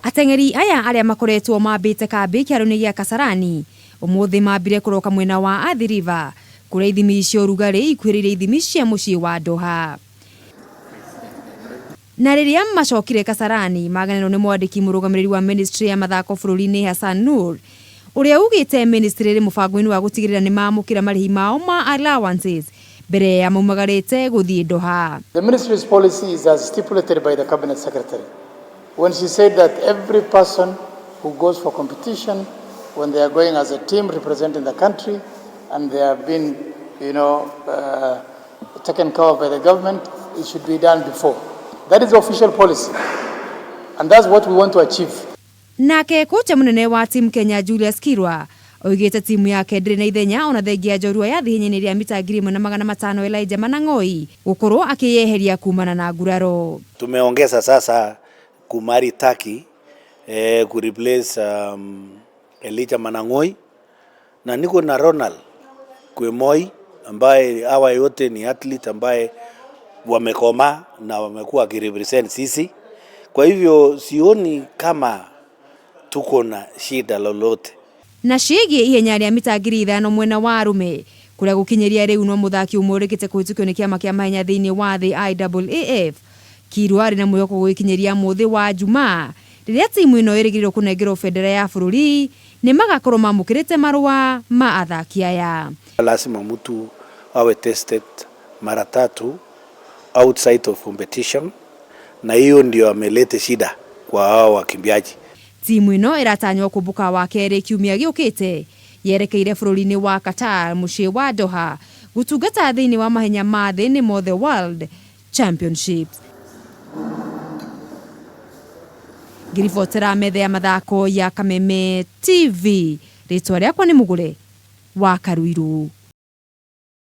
Ateng'eri aya aria makoretwo mambite kambi kiaro-ini gia Kasarani umuthi mambire kuroka mwena wa Athi River kuria ithimi cia urugari ikwirire ithimi cia mucii wa Doha. Na riria macokire Kasarani maganirwo ni mwandiki murugamiriri wa ministry ya mathako bururi-ini Hassan Nur uria ugite ministry ri mubango-ini wa gutigirira ni mamukira marihi mao ma allowances mbere ya maumagarite guthii Doha. The ministry's policy is as stipulated by the cabinet secretary when she said that every person who goes for competition, when they are going as a team representing the country and they have been, taken care of by the government, it should be done before. That is the official policy, and that's what we want to achieve. Nake kocha munene wa timu Kocha Julius Kirwa oigite timu yake ndiri na ithenya ona thengia njorua ya thihinyini ria mita 1,500 Elijah Manang'oi gukorwo akiyeheria kumana na nguraro. Tumeongeza sasa kumari Taki ku replace Elijah Manang'oi na niko na Ronald Kwemoi ambaye hawa yote ni athlete ambaye wamekoma na wamekuwa kirepresent sisi. Kwa hivyo sioni kama tuko na shida lolote. Na ciĩgiĩ ihenya rĩa mita 5,000 mwena wa arume kuria gukinyeria riu no muthaki umurikite kuhitukio ni kiama kia mahenya thiini wa thi IAAF Kirwa ari na mwihoko gwikinyeria muthi wa Jumaa riria timu ino irigirirwo kunengerwo bendera ya bururi ni magakorwo mamukirite marua ma athaki aya. Lazima mtu awe tested mara 3 outside of competition, na hiyo ndio amelete shida kwa hao wakimbiaji. Timu ino iratanywo kumbuka wa keri kiumia giukite yerekeire bururi-ini wa Qatar mucii wa Doha gutungata thiini wa mahenya ma thi ni mo the World Championships. Giribotera metha ya mathako ya Kameme TV ritwa riakwa ni Mugure wa Karuiru.